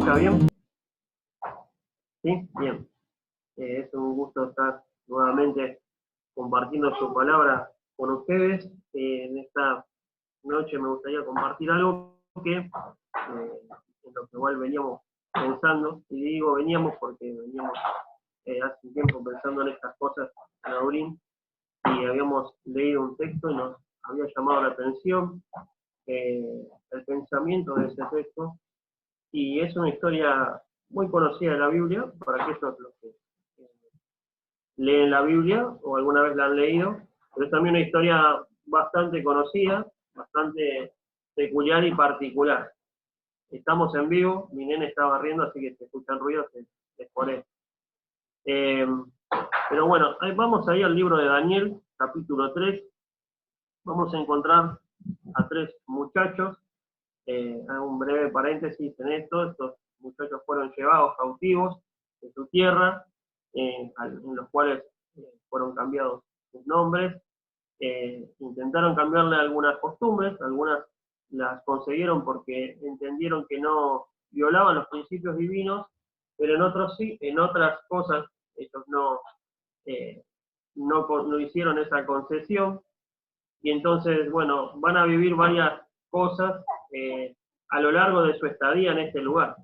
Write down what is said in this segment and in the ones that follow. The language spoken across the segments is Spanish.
escucha bien? ¿Sí? Bien. Es un gusto estar nuevamente compartiendo su palabra con ustedes. En esta noche me gustaría compartir algo que en lo que igual veníamos pensando, y digo veníamos porque veníamos hace un tiempo pensando en estas cosas en Aurín, y habíamos leído un texto y nos había llamado la atención el pensamiento de ese texto, y es una historia muy conocida de la Biblia, para aquellos los que leen la Biblia o alguna vez la han leído, pero es también una historia bastante conocida, bastante peculiar y particular. Estamos en vivo, mi nene está barriendo, así que si escuchan ruidos es por él. Pero bueno, vamos ahí al libro de Daniel, capítulo 3. Vamos a encontrar a tres muchachos. Hago un breve paréntesis en esto. Estos muchachos fueron llevados cautivos de su tierra, en los cuales fueron cambiados sus nombres. Intentaron cambiarle algunas costumbres, algunas las consiguieron porque entendieron que no violaban los principios divinos, pero en otros sí, en otras cosas ellos no hicieron esa concesión, y entonces, bueno, van a vivir varias cosas a lo largo de su estadía en este lugar.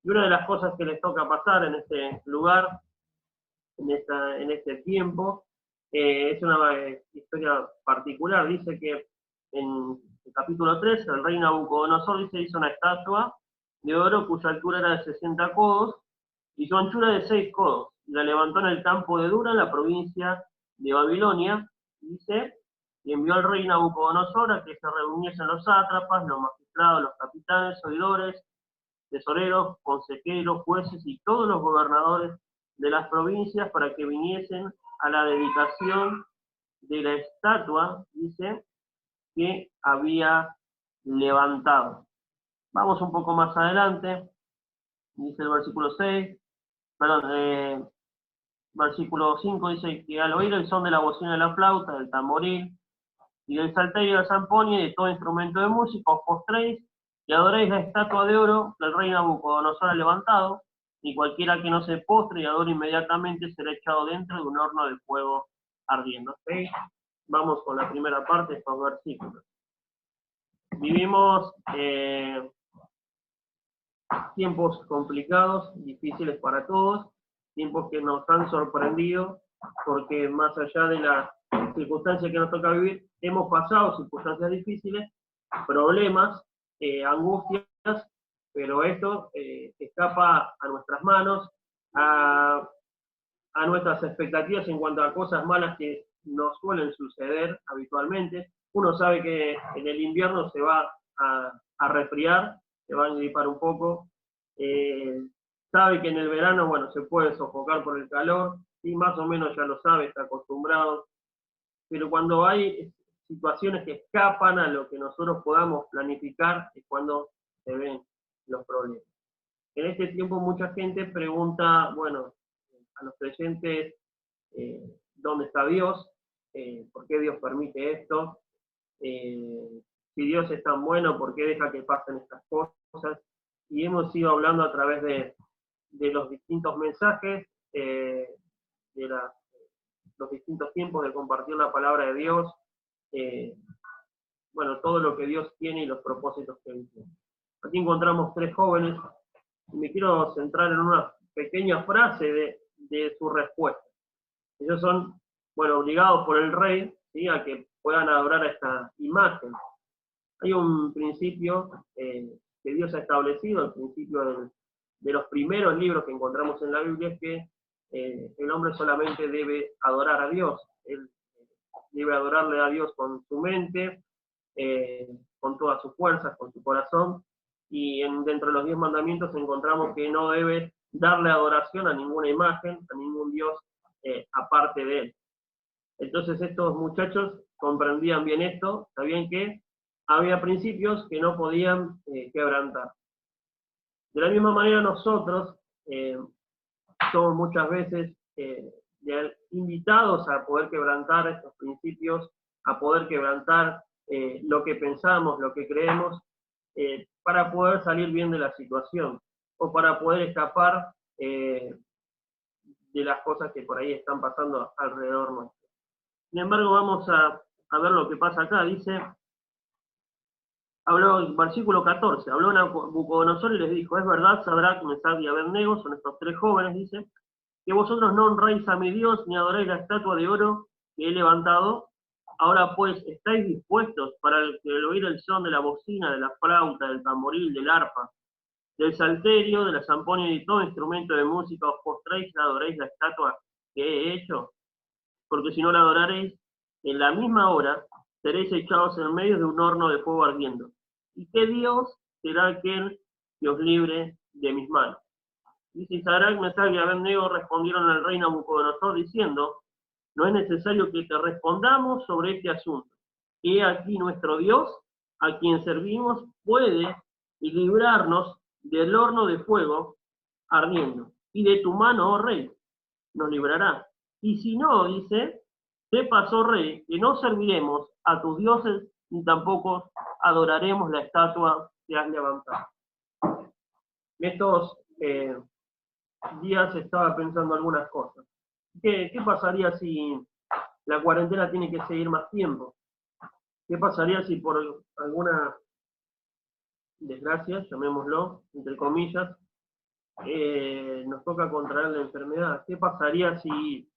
Y una de las cosas que les toca pasar en este lugar, en este tiempo, es una historia particular. Dice que en el capítulo 3, el rey Nabucodonosor dice, hizo una estatua de oro cuya altura era de 60 codos y su anchura de 6 codos. Y la levantó en el campo de Dura, en la provincia de Babilonia. Dice, y envió al rey Nabucodonosor a que se reuniesen los sátrapas, los magistrados, los capitanes, oidores, tesoreros, consejeros, jueces y todos los gobernadores de las provincias para que viniesen a la dedicación de la estatua, dice, que había levantado. Vamos un poco más adelante, dice el versículo 6, perdón, versículo 5 dice que al oír el son de la bocina de la flauta, del tamboril, y del salterio y del zamponio y de todo instrumento de música, os postréis y adoréis la estatua de oro que el rey Nabucodonosor ha levantado, y cualquiera que no se postre y adore inmediatamente será echado dentro de un horno de fuego ardiendo. ¿Okay? Vamos con la primera parte de estos versículos. Vivimos tiempos complicados, difíciles para todos, tiempos que nos han sorprendido, porque más allá de la circunstancia que nos toca vivir, hemos pasado circunstancias difíciles, problemas, angustias, pero esto escapa a nuestras manos, a nuestras expectativas en cuanto a cosas malas que nos suelen suceder habitualmente. Uno sabe que en el invierno se va a resfriar, se va a gripar un poco, sabe que en el verano, bueno, se puede sofocar por el calor, y más o menos ya lo sabe, está acostumbrado, pero cuando hay situaciones que escapan a lo que nosotros podamos planificar, es cuando se ven los problemas. En este tiempo mucha gente pregunta, bueno, a los creyentes, ¿dónde está Dios? ¿Por qué Dios permite esto? Si Dios es tan bueno, ¿por qué deja que pasen estas cosas? Y hemos ido hablando a través de los distintos mensajes, los distintos tiempos de compartir la palabra de Dios, bueno, todo lo que Dios tiene y los propósitos que Él tiene. Aquí encontramos tres jóvenes, y me quiero centrar en una pequeña frase de su respuesta. Ellos son, bueno, obligados por el rey, ¿sí?, a que puedan adorar a esta imagen. Hay un principio que Dios ha establecido, el principio de los primeros libros que encontramos en la Biblia, es que el hombre solamente debe adorar a Dios. Él debe adorarle a Dios con su mente, con todas sus fuerzas, con su corazón, y dentro de los 10 mandamientos encontramos que no debe darle adoración a ninguna imagen, a ningún Dios aparte de él. Entonces estos muchachos comprendían bien esto, sabían que había principios que no podían quebrantar. De la misma manera nosotros somos muchas veces invitados a poder quebrantar estos principios, a poder quebrantar lo que pensamos, lo que creemos, para poder salir bien de la situación. o para poder escapar de las cosas que por ahí están pasando alrededor nuestro. Sin embargo, vamos a ver lo que pasa acá. Dice, habló, versículo 14, habló Nabucodonosor y les dijo, es verdad, Sadrach, Mesach y Abednego, son estos tres jóvenes, dice, que vosotros no honráis a mi Dios, ni adoráis la estatua de oro que he levantado. Ahora pues, ¿estáis dispuestos para el oír el son de la bocina, de la flauta, del tamboril, del arpa, del salterio, de la zamponia y todo instrumento de música, os postréis y adoréis la estatua que he hecho? Porque si no la adoraréis, en la misma hora seréis echados en medio de un horno de fuego ardiendo. ¿Y qué Dios será aquel que os libre de mis manos? Dice Sadrach, Mesach y Abednego respondieron al rey Nabucodonosor diciendo, no es necesario que te respondamos sobre este asunto. He aquí nuestro Dios, a quien servimos, puede librarnos del horno de fuego ardiendo. Y de tu mano, oh rey, nos librará. Y si no, dice, sepas, oh rey, que no serviremos a tus dioses, ni tampoco adoraremos la estatua que has levantado. En estos días estaba pensando algunas cosas. ¿Qué pasaría si la cuarentena tiene que seguir más tiempo? ¿Qué pasaría si por alguna desgracia, llamémoslo, entre comillas, nos toca contraer la enfermedad? ¿Qué pasaría si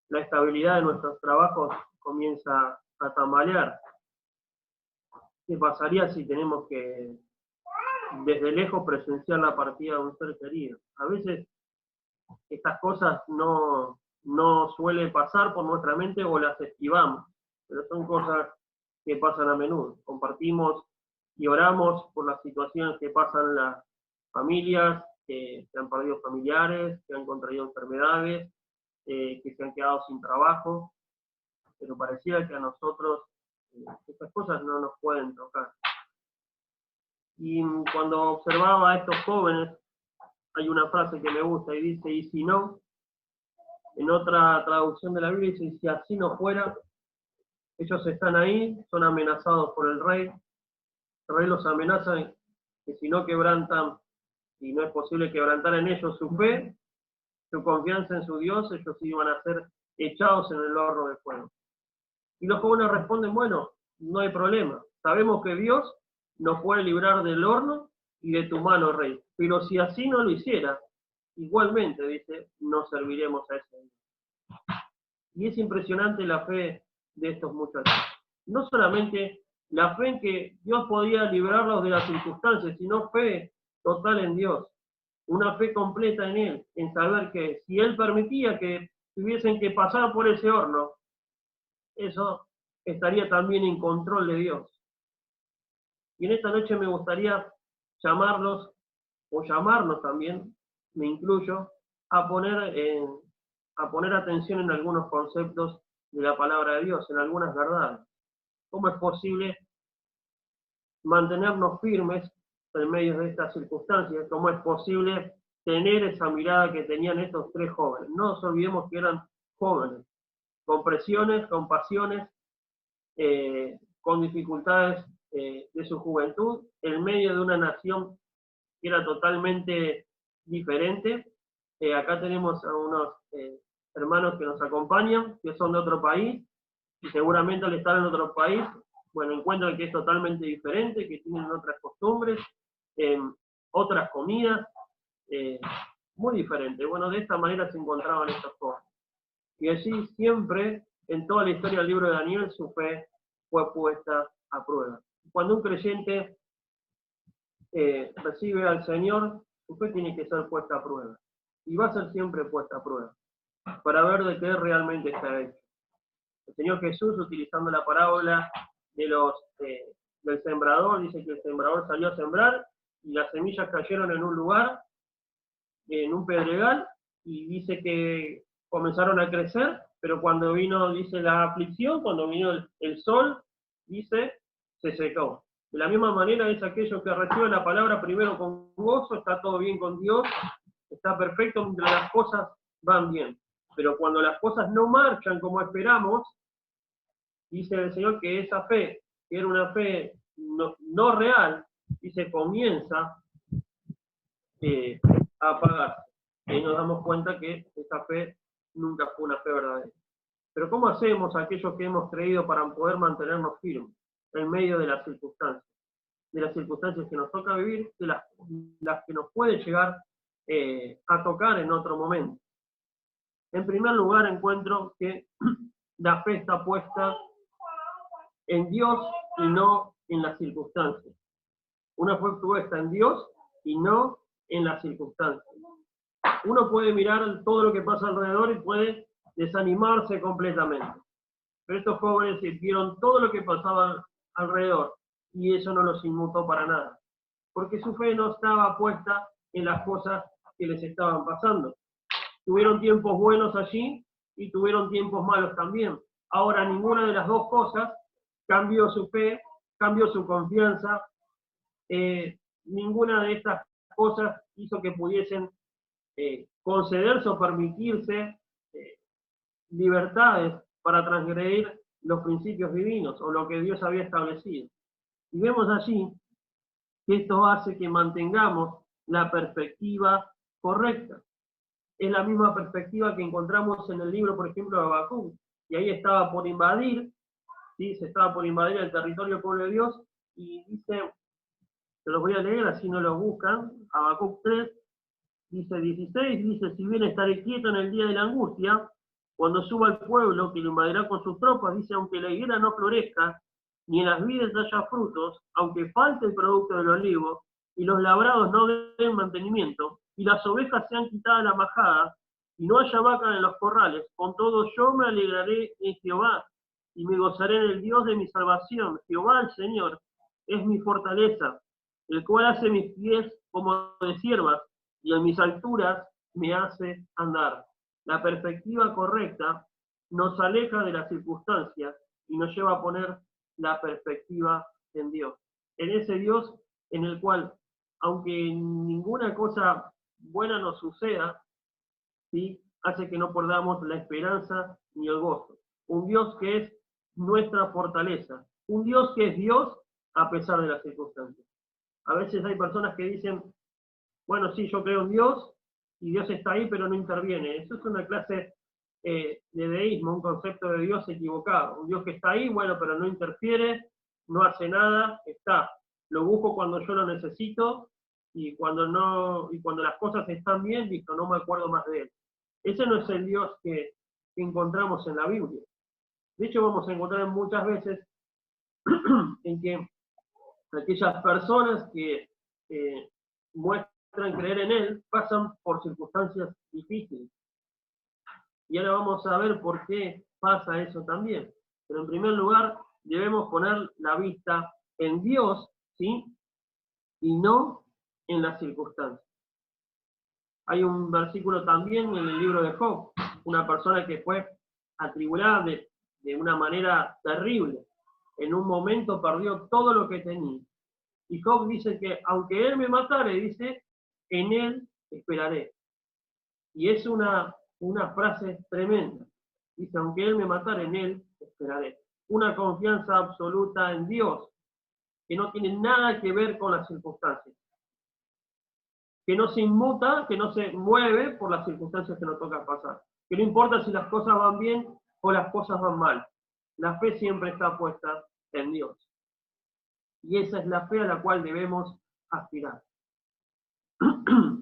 la estabilidad de nuestros trabajos comienza a tambalear? ¿Qué pasaría si tenemos que desde lejos presenciar la partida de un ser querido? A veces estas cosas no suelen pasar por nuestra mente o las esquivamos, pero son cosas que pasan a menudo. Compartimos y oramos por las situaciones que pasan las familias, que han perdido familiares, que han contraído enfermedades, que se han quedado sin trabajo, pero pareciera que a nosotros estas cosas no nos pueden tocar. Y cuando observaba a estos jóvenes, hay una frase que me gusta y dice, y si no, en otra traducción de la Biblia dice, si así no fuera, ellos están ahí, son amenazados por el rey los amenaza que si no quebrantan, y no es posible quebrantar en ellos su fe, su confianza en su Dios, ellos iban a ser echados en el horno de fuego. Y los jóvenes responden, bueno, no hay problema, sabemos que Dios nos puede librar del horno y de tu mano, rey, pero si así no lo hiciera, igualmente, dice, no serviremos a ese Dios. Y es impresionante la fe de estos muchachos. No solamente la fe en que Dios podía librarlos de las circunstancias, sino fe total en Dios. Una fe completa en Él, en saber que si Él permitía que tuviesen que pasar por ese horno, eso estaría también en control de Dios. Y en esta noche me gustaría llamarlos, o llamarnos también, me incluyo, a poner atención en algunos conceptos de la palabra de Dios, en algunas verdades. ¿Cómo es posible mantenernos firmes en medio de estas circunstancias? ¿Cómo es posible tener esa mirada que tenían estos tres jóvenes? No nos olvidemos que eran jóvenes, con presiones, con pasiones, con dificultades de su juventud, en medio de una nación que era totalmente diferente. Acá tenemos a unos hermanos que nos acompañan, que son de otro país, y seguramente al estar en otro país, bueno, encuentran que es totalmente diferente, que tienen otras costumbres, otras comidas, muy diferentes. Bueno, de esta manera se encontraban estos jóvenes. Y así siempre, en toda la historia del libro de Daniel, su fe fue puesta a prueba. Cuando un creyente recibe al Señor, su fe tiene que ser puesta a prueba. Y va a ser siempre puesta a prueba, para ver de qué realmente está hecho. El Señor Jesús, utilizando la parábola del sembrador, dice que el sembrador salió a sembrar y las semillas cayeron en un lugar, en un pedregal, y dice que comenzaron a crecer, pero cuando vino, dice, la aflicción, cuando vino el sol, dice, se secó. De la misma manera es aquello que recibe la palabra primero con gozo, está todo bien con Dios, está perfecto mientras las cosas van bien. Pero cuando las cosas no marchan como esperamos, dice el Señor que esa fe, que era una fe no real, dice, comienza a apagarse. Y nos damos cuenta que esa fe nunca fue una fe verdadera. Pero ¿cómo hacemos aquellos que hemos creído para poder mantenernos firmes en medio de las circunstancias? De las circunstancias que nos toca vivir, de las que nos puede llegar a tocar en otro momento. En primer lugar, encuentro que la fe está puesta en Dios y no en las circunstancias. Una fe puesta en Dios y no en las circunstancias. Uno puede mirar todo lo que pasa alrededor y puede desanimarse completamente. Pero estos jóvenes vieron todo lo que pasaba alrededor y eso no los inmutó para nada. Porque su fe no estaba puesta en las cosas que les estaban pasando. Tuvieron tiempos buenos allí y tuvieron tiempos malos también. Ahora ninguna de las dos cosas cambió su fe, cambió su confianza. Ninguna de estas cosas hizo que pudiesen concederse o permitirse libertades para transgredir los principios divinos o lo que Dios había establecido. Y vemos allí que esto hace que mantengamos la perspectiva correcta. Es la misma perspectiva que encontramos en el libro, por ejemplo, de Habacuc, y ahí estaba por invadir, ¿sí? Se estaba por invadir el territorio del pueblo de Dios, y dice, se los voy a leer, así no lo buscan, Habacuc 3, dice 16, dice, si bien estaré quieto en el día de la angustia, cuando suba el pueblo que lo invadirá con sus tropas, dice, aunque la higuera no florezca, ni en las vides haya frutos, aunque falte el producto del olivo, y los labrados no den mantenimiento, y las ovejas sean quitadas la majada, y no haya vaca en los corrales, con todo yo me alegraré en Jehová, y me gozaré en el Dios de mi salvación. Jehová el Señor es mi fortaleza, el cual hace mis pies como de siervas, y en mis alturas me hace andar. La perspectiva correcta nos aleja de las circunstancias y nos lleva a poner la perspectiva en Dios. En ese Dios en el cual, aunque ninguna cosa buena nos suceda, ¿sí?, hace que no perdamos la esperanza ni el gozo. Un Dios que es nuestra fortaleza. Un Dios que es Dios a pesar de las circunstancias. A veces hay personas que dicen, bueno, sí, yo creo en Dios, y Dios está ahí, pero no interviene. Eso es una clase de deísmo, un concepto de Dios equivocado. Un Dios que está ahí, bueno, pero no interfiere, no hace nada, está. Lo busco cuando yo lo necesito, y cuando las cosas están bien, listo, no me acuerdo más de él. Ese no es el Dios que encontramos en la Biblia. De hecho, vamos a encontrar muchas veces en que aquellas personas que muestran creer en él pasan por circunstancias difíciles. Y ahora vamos a ver por qué pasa eso también. Pero en primer lugar, debemos poner la vista en Dios, ¿sí?, y no en las circunstancias. Hay un versículo también en el libro de Job, una persona que fue atribulada de una manera terrible. En un momento perdió todo lo que tenía. Y Job dice que aunque él me matare, dice, en él esperaré. Y es una frase tremenda. Dice, aunque él me matare, en él esperaré. Una confianza absoluta en Dios, que no tiene nada que ver con las circunstancias. Que no se inmuta, que no se mueve por las circunstancias que nos toca pasar. Que no importa si las cosas van bien o las cosas van mal. La fe siempre está puesta en Dios. Y esa es la fe a la cual debemos aspirar.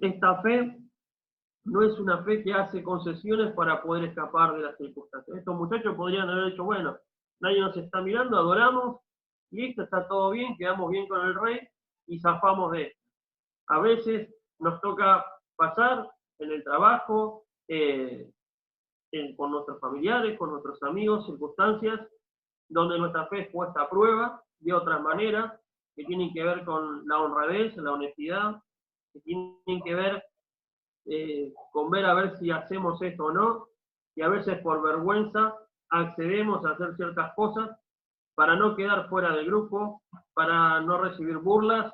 Esta fe no es una fe que hace concesiones para poder escapar de las circunstancias. Estos muchachos podrían haber dicho, bueno, nadie nos está mirando, adoramos, listo, está todo bien, quedamos bien con el rey y zafamos de esto. A veces nos toca pasar en el trabajo, con nuestros familiares, con nuestros amigos, circunstancias donde nuestra fe es puesta a prueba de otras maneras, que tienen que ver con la honradez, la honestidad, que tienen que ver con ver a ver si hacemos esto o no, y a veces por vergüenza accedemos a hacer ciertas cosas para no quedar fuera del grupo, para no recibir burlas,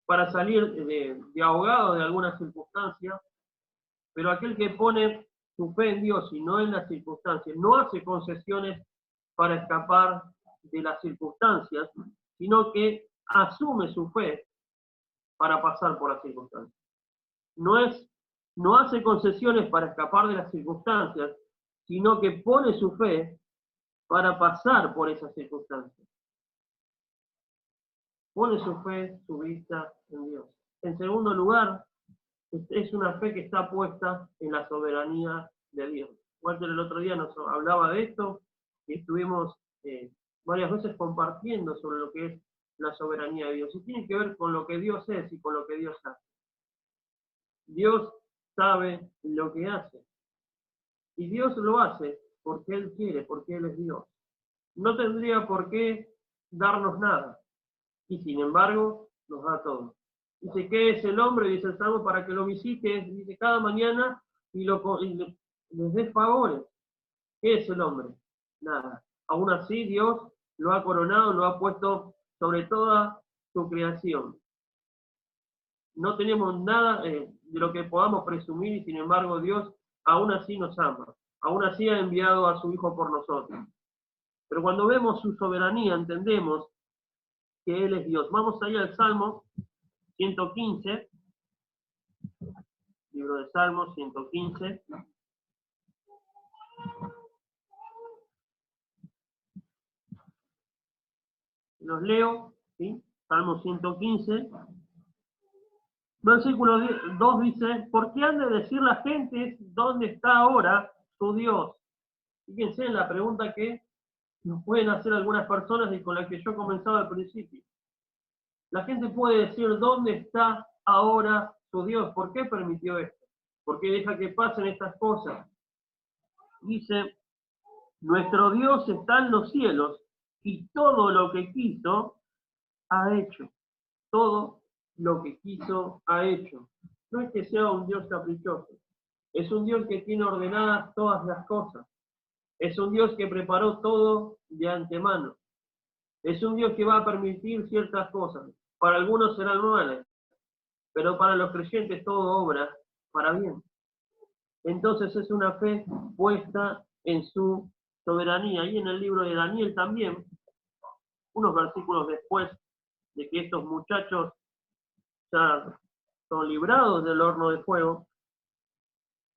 para salir de ahogado de alguna circunstancia. Pero aquel que pone su fe en Dios y no en las circunstancias, no hace concesiones para escapar de las circunstancias, sino que asume su fe para pasar por las circunstancias. No hace concesiones para escapar de las circunstancias, sino que pone su fe para pasar por esas circunstancias. Pone su fe, su vista en Dios. En segundo lugar, es una fe que está puesta en la soberanía de Dios. Walter el otro día nos hablaba de esto y estuvimos varias veces compartiendo sobre lo que es la soberanía de Dios. Y tiene que ver con lo que Dios es y con lo que Dios hace. Dios sabe lo que hace. Y Dios lo hace porque Él quiere, porque Él es Dios. No tendría por qué darnos nada. Y sin embargo, nos da todo. Dice, ¿qué es el hombre? Dice el Salmo, para que lo visites, dice, cada mañana y les des favores. ¿Qué es el hombre? Nada. Aún así, Dios lo ha coronado, lo ha puesto sobre toda su creación. No tenemos nada de lo que podamos presumir y sin embargo Dios aún así nos ama. Aún así ha enviado a su Hijo por nosotros. Pero cuando vemos su soberanía entendemos que Él es Dios. Vamos ahí al Salmo 115, libro de Salmos 115. Los leo, ¿sí? Salmo 115. Versículo 2 dice, ¿por qué han de decir las gentes dónde está ahora su Dios? Fíjense en la pregunta que nos pueden hacer algunas personas y con la que yo comenzaba al principio. La gente puede decir, ¿dónde está ahora su Dios? ¿Por qué permitió esto? ¿Por qué deja que pasen estas cosas? Dice, nuestro Dios está en los cielos y todo lo que quiso ha hecho. Todo lo que quiso ha hecho. No es que sea un Dios caprichoso. Es un Dios que tiene ordenadas todas las cosas. Es un Dios que preparó todo de antemano. Es un Dios que va a permitir ciertas cosas. Para algunos serán malas, pero para los creyentes todo obra para bien. Entonces es una fe puesta en su soberanía. Y en el libro de Daniel también, unos versículos después de que estos muchachos ya son librados del horno de fuego,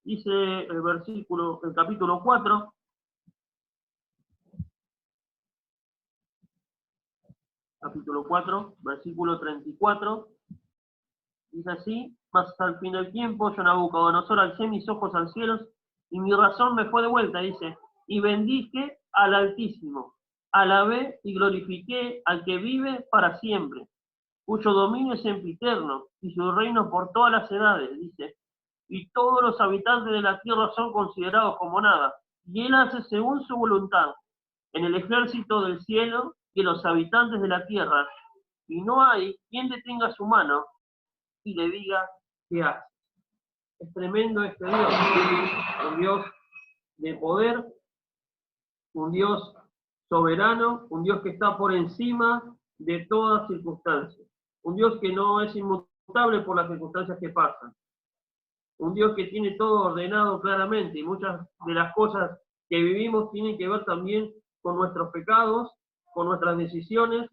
dice el capítulo 4, versículo 34, dice así, mas al fin del tiempo yo Nabucodonosor alcé mis ojos al cielo y mi razón me fue de vuelta, dice, y bendije al Altísimo, alabé y glorifiqué al que vive para siempre, cuyo dominio es sempiterno y su reino por todas las edades, dice, y todos los habitantes de la tierra son considerados como nada, y él hace según su voluntad en el ejército del cielo y en los habitantes de la tierra, y no hay quien detenga su mano y le diga qué hace. Es tremendo este Dios, un Dios de poder, un Dios soberano, un Dios que está por encima de todas circunstancias, un Dios que no es inmutable por las circunstancias que pasan, un Dios que tiene todo ordenado claramente y muchas de las cosas que vivimos tienen que ver también con nuestros pecados, con nuestras decisiones,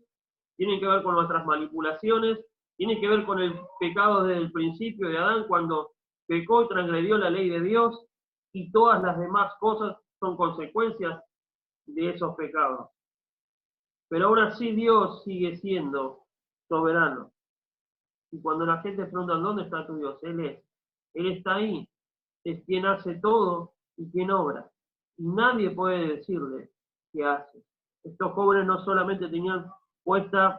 tienen que ver con nuestras manipulaciones, tienen que ver con el pecado desde el principio de Adán cuando pecó y transgredió la ley de Dios y todas las demás cosas son consecuencias de esos pecados. Pero aún así Dios sigue siendo soberano. Y cuando la gente pregunta, ¿dónde está tu Dios? Él está ahí, es quien hace todo y quien obra. Y nadie puede decirle qué hace. Estos jóvenes no solamente tenían puestos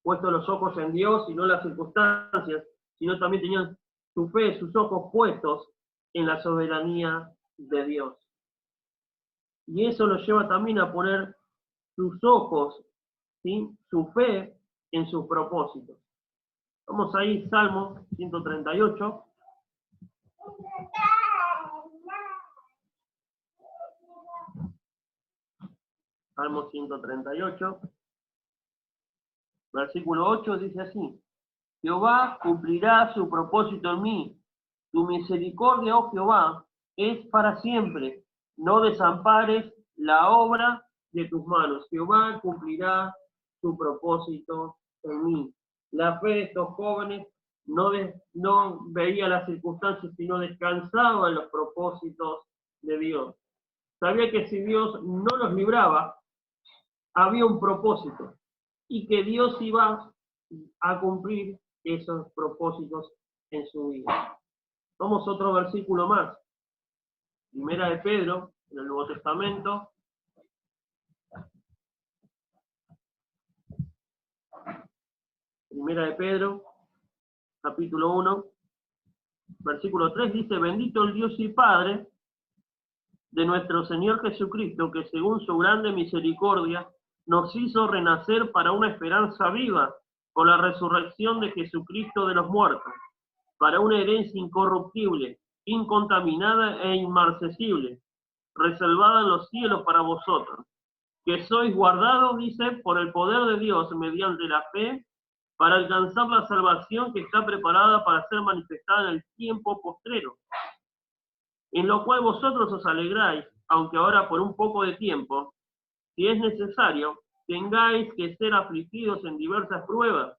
los ojos en Dios y no en las circunstancias, sino también tenían su fe, sus ojos puestos en la soberanía de Dios. Y eso los lleva también a poner sus ojos, ¿sí?, su fe en sus propósitos. Vamos ahí, Salmo 138. Salmo 138, versículo 8 dice así, Jehová cumplirá su propósito en mí, tu misericordia, oh Jehová, es para siempre, no desampares la obra de tus manos. Jehová cumplirá su propósito en mí. La fe de estos jóvenes no veía las circunstancias, sino descansaba en los propósitos de Dios. Sabía que si Dios no los libraba, había un propósito y que Dios iba a cumplir esos propósitos en su vida. Vamos a otro versículo más. Primera de Pedro, en el Nuevo Testamento. Primera de Pedro, capítulo 1, versículo 3, dice: bendito el Dios y Padre de nuestro Señor Jesucristo, que según su grande misericordia nos hizo renacer para una esperanza viva por la resurrección de Jesucristo de los muertos, para una herencia incorruptible, incontaminada e inmarcesible, reservada en los cielos para vosotros, que sois guardados, dice, por el poder de Dios mediante la fe, para alcanzar la salvación que está preparada para ser manifestada en el tiempo postrero, en lo cual vosotros os alegráis, aunque ahora por un poco de tiempo, si es necesario, tengáis que ser afligidos en diversas pruebas,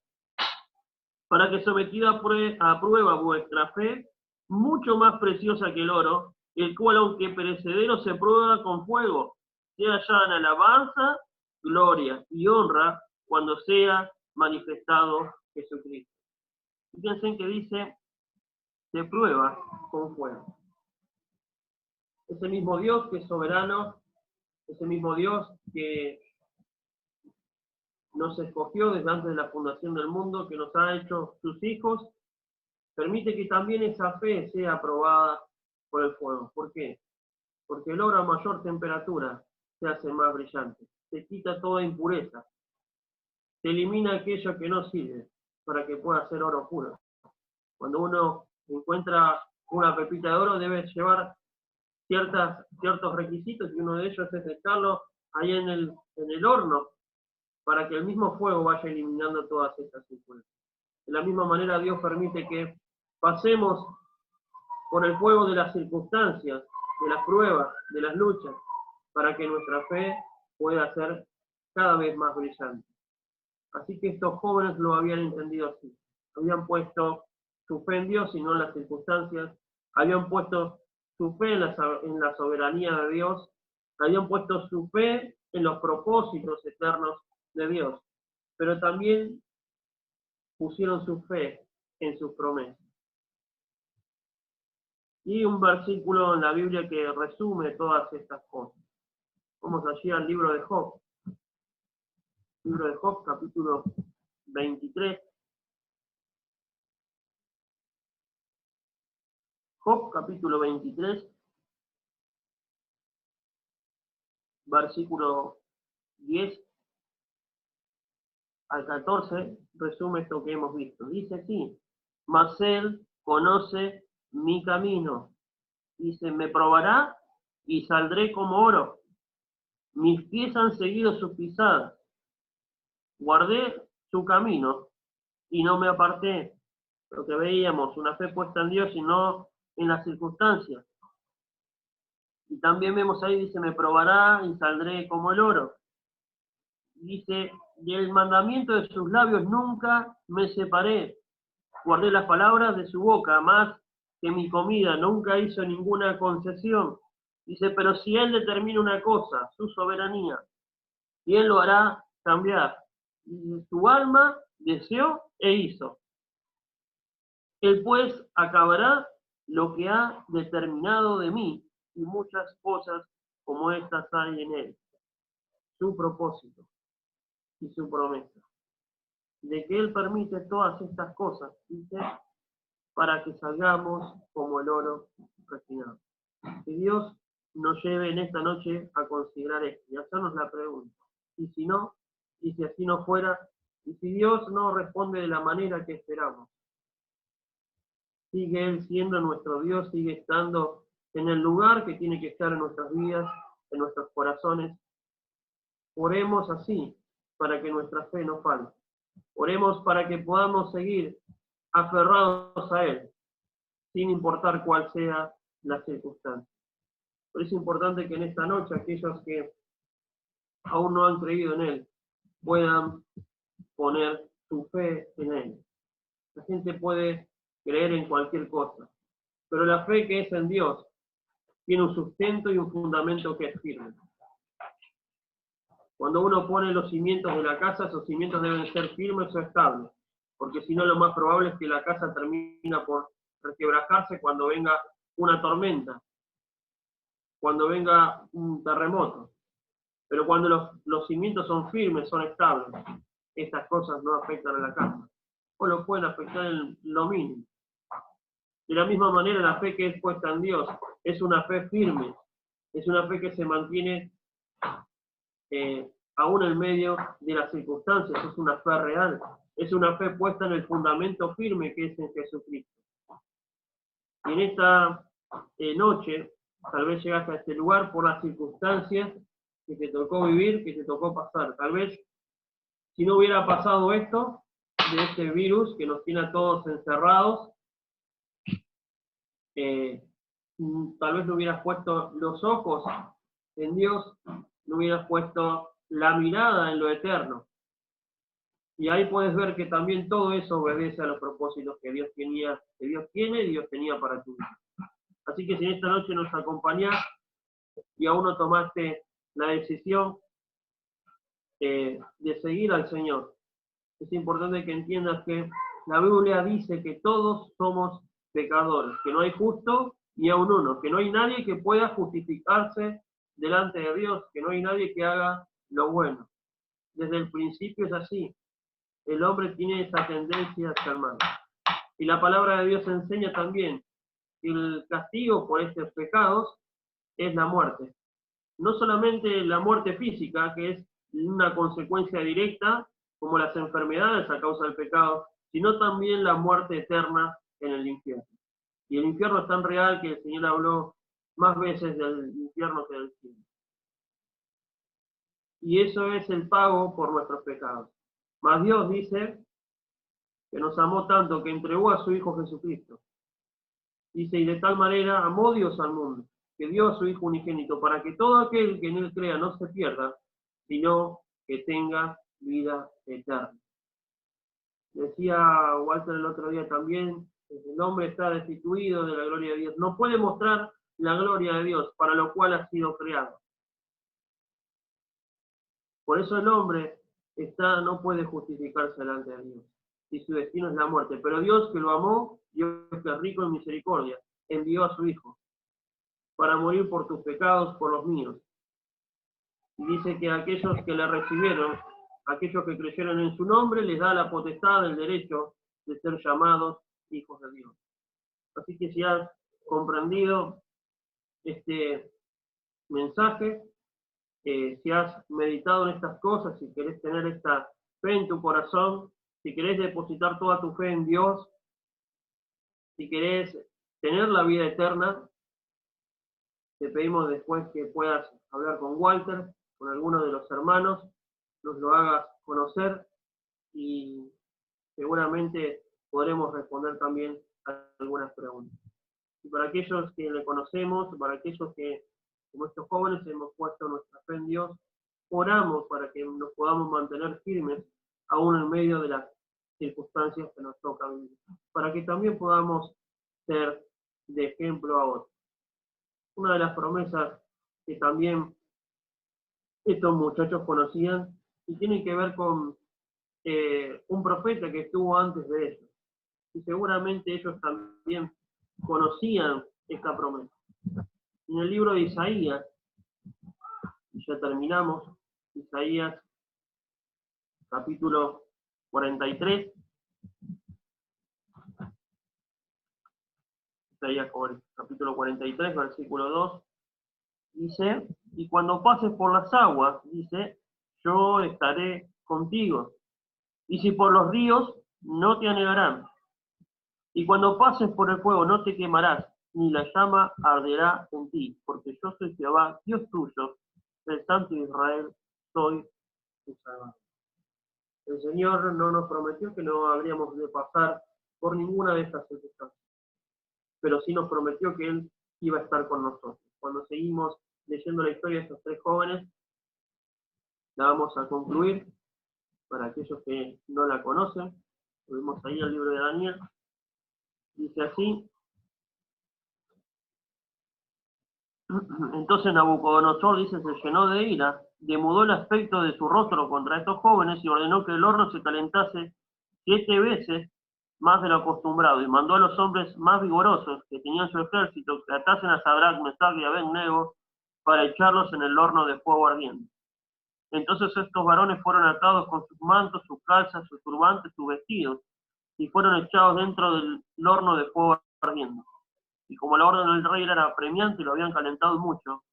para que sometida a prueba vuestra fe, mucho más preciosa que el oro, el cual aunque perecedero se prueba con fuego, sea hallada en alabanza, gloria y honra cuando sea manifestado Jesucristo. Fíjense que dice, se prueba con fuego. Ese mismo Dios que es soberano, ese mismo Dios que nos escogió desde antes de la fundación del mundo, que nos ha hecho sus hijos, permite que también esa fe sea aprobada por el fuego. ¿Por qué? Porque el oro a mayor temperatura se hace más brillante, se quita toda impureza, se elimina aquello que no sirve para que pueda ser oro puro. Cuando uno encuentra una pepita de oro debe llevar ciertos requisitos, y uno de ellos es dejarlo ahí en el horno para que el mismo fuego vaya eliminando todas estas impurezas. De la misma manera Dios permite que pasemos por el fuego de las circunstancias, de las pruebas, de las luchas, para que nuestra fe pueda ser cada vez más brillante. Así que estos jóvenes lo habían entendido así. Habían puesto su fe en Dios y no en las circunstancias. Habían puesto su fe en la soberanía de Dios. Habían puesto su fe en los propósitos eternos de Dios. Pero también pusieron su fe en sus promesas. Y un versículo en la Biblia que resume todas estas cosas. Vamos allí al libro de Job. Libro de Job, capítulo 23. Job, capítulo 23, versículo 10 al 14, resume esto que hemos visto. Dice así: mas él conoce mi camino. Dice, me probará y saldré como oro. Mis pies han seguido sus pisadas. Guardé su camino y no me aparté. Lo que veíamos, una fe puesta en Dios y no en las circunstancias. Y también vemos ahí, dice, me probará y saldré como el oro. Dice, del mandamiento de sus labios nunca me separé. Guardé las palabras de su boca, más que mi comida, nunca hizo ninguna concesión. Dice, pero si él determina una cosa, su soberanía, y él lo hará cambiar. Y su alma deseó e hizo. Él pues acabará lo que ha determinado de mí, y muchas cosas como estas hay en él. Su propósito y su promesa, de que él permite todas estas cosas, dice, para que salgamos como el oro refinado. Que Dios nos lleve en esta noche a considerar esto y hacernos la pregunta. Y si no, y si así no fuera, y si Dios no responde de la manera que esperamos, sigue Él siendo nuestro Dios, sigue estando en el lugar que tiene que estar en nuestras vidas, en nuestros corazones. Oremos así, para que nuestra fe no falte. Oremos para que podamos seguir aferrados a Él, sin importar cuál sea la circunstancia. Por eso es importante que en esta noche aquellos que aún no han creído en Él puedan poner su fe en Él, gente puede creer en cualquier cosa, pero la fe que es en Dios tiene un sustento y un fundamento que es firme. Cuando uno pone los cimientos de la casa, esos cimientos deben ser firmes o estables, porque si no lo más probable es que la casa termina por resquebrajarse cuando venga una tormenta, cuando venga un terremoto. Pero cuando los cimientos son firmes, son estables, estas cosas no afectan a la casa, o lo pueden afectar en lo mínimo. De la misma manera, la fe que es puesta en Dios es una fe firme, es una fe que se mantiene aún en medio de las circunstancias, es una fe real, es una fe puesta en el fundamento firme que es en Jesucristo. Y en esta noche, tal vez llegaste a este lugar por las circunstancias que te tocó vivir, que te tocó pasar. Tal vez, si no hubiera pasado esto, de este virus que nos tiene a todos encerrados, tal vez no hubieras puesto los ojos en Dios, no hubieras puesto la mirada en lo eterno. Y ahí puedes ver que también todo eso obedece a los propósitos que Dios tiene y Dios tenía para tu vida. Así que si en esta noche nos acompañás y aún no tomaste la decisión de seguir al Señor, es importante que entiendas que la Biblia dice que todos somos pecadores, que no hay justo ni aun uno, que no hay nadie que pueda justificarse delante de Dios, que no hay nadie que haga lo bueno. Desde el principio es así. El hombre tiene esa tendencia hacia el mal. Y la palabra de Dios enseña también que el castigo por estos pecados es la muerte. No solamente la muerte física, que es una consecuencia directa, como las enfermedades a causa del pecado, sino también la muerte eterna en el infierno. Y el infierno es tan real que el Señor habló más veces del infierno que del cielo. Y eso es el pago por nuestros pecados. Mas Dios dice que nos amó tanto que entregó a su Hijo Jesucristo. Dice, y de tal manera amó Dios al mundo, que dio a su Hijo unigénito, para que todo aquel que en él crea no se pierda, sino que tenga vida eterna. Decía Walter el otro día también, el hombre está destituido de la gloria de Dios. No puede mostrar la gloria de Dios, para lo cual ha sido creado. Por eso el hombre no puede justificarse delante de Dios, y su destino es la muerte. Pero Dios, que lo amó, Dios que es rico en misericordia, envió a su Hijo para morir por tus pecados, por los míos. Y dice que aquellos que le recibieron, aquellos que creyeron en su nombre, les da la potestad, el derecho de ser llamados hijos de Dios. Así que si has comprendido este mensaje, si has meditado en estas cosas, si querés tener esta fe en tu corazón, si querés depositar toda tu fe en Dios, si querés tener la vida eterna, te pedimos después que puedas hablar con Walter, con alguno de los hermanos, nos lo hagas conocer y seguramente podremos responder también a algunas preguntas. Y para aquellos que le conocemos, para aquellos que, como estos jóvenes, hemos puesto nuestra fe en Dios, oramos para que nos podamos mantener firmes aún en medio de las circunstancias que nos toca vivir, para que también podamos ser de ejemplo a otros. Una de las promesas que también estos muchachos conocían y tiene que ver con un profeta que estuvo antes de ellos. Y seguramente ellos también conocían esta promesa. En el libro de Isaías, y ya terminamos, Isaías capítulo 43, Isaías capítulo 43, versículo 2, dice, y cuando pases por las aguas, dice, yo estaré contigo, y si por los ríos, no te anegarán, y cuando pases por el fuego, no te quemarás, ni la llama arderá en ti, porque yo soy Jehová, Dios tuyo, el Santo de Israel, soy tu Salvador. El Señor no nos prometió que no habríamos de pasar por ninguna de estas circunstancias, pero sí nos prometió que Él iba a estar con nosotros. Cuando seguimos leyendo la historia de estos tres jóvenes, la vamos a concluir para aquellos que no la conocen. Lo vemos ahí el libro de Daniel. Dice así. Entonces Nabucodonosor, dice, se llenó de ira, demudó el aspecto de su rostro contra estos jóvenes y ordenó que el horno se calentase 7 veces más de lo acostumbrado, y mandó a los hombres más vigorosos que tenían su ejército que atasen a Sadrach, Mesach y Abed-Nego para echarlos en el horno de fuego ardiente. Entonces estos varones fueron atados con sus mantos, sus calzas, sus turbantes, sus vestidos, y fueron echados dentro del horno de fuego ardiente. Y como la orden del rey era apremiante y lo habían calentado mucho,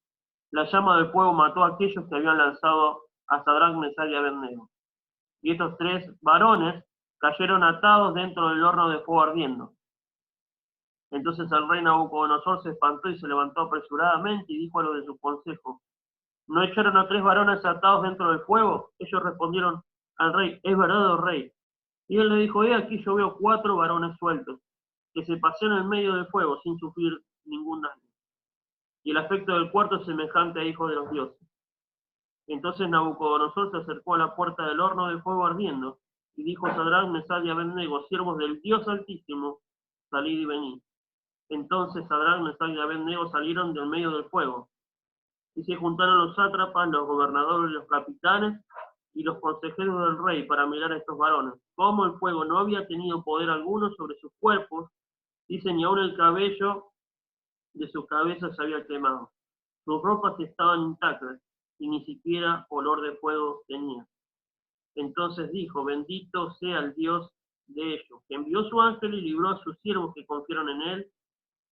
la llama del fuego mató a aquellos que habían lanzado a Sadrach, Mesach y Abed-Nego. Y estos 3 varones cayeron atados dentro del horno de fuego ardiendo. Entonces el rey Nabucodonosor se espantó y se levantó apresuradamente y dijo a los de su consejo: ¿no echaron a 3 varones atados dentro del fuego? Ellos respondieron al rey: es verdad, oh rey. Y él le dijo: he aquí yo veo 4 varones sueltos, que se pasean en medio del fuego sin sufrir ningún daño. Y el aspecto del cuarto es semejante a hijo de los dioses. Entonces Nabucodonosor se acercó a la puerta del horno de fuego ardiendo, y dijo a Sadrach, Mesach y Abed-Nego: siervos del Dios Altísimo, salid y venid. Entonces Sadrach, Mesach y Abed-Nego salieron del medio del fuego, y se juntaron los sátrapas, los gobernadores, los capitanes y los consejeros del rey para mirar a estos varones. Como el fuego no había tenido poder alguno sobre sus cuerpos, dice, ni aun el cabello de sus cabezas se había quemado. Sus ropas estaban intactas, y ni siquiera olor de fuego tenía. Entonces dijo: bendito sea el Dios de ellos, que envió su ángel y libró a sus siervos que confiaron en él,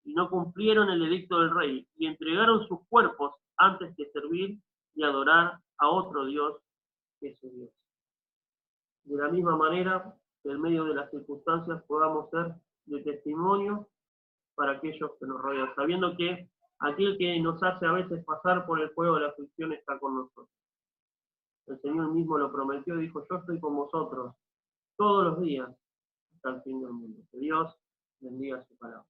y no cumplieron el edicto del rey, y entregaron sus cuerpos antes que servir y adorar a otro Dios que su Dios. De la misma manera, que en medio de las circunstancias podamos ser de testimonio para aquellos que nos rodean, sabiendo que aquel que nos hace a veces pasar por el fuego de la aflicción está con nosotros. El Señor mismo lo prometió, dijo: yo estoy con vosotros todos los días hasta el fin del mundo. Que Dios bendiga su palabra.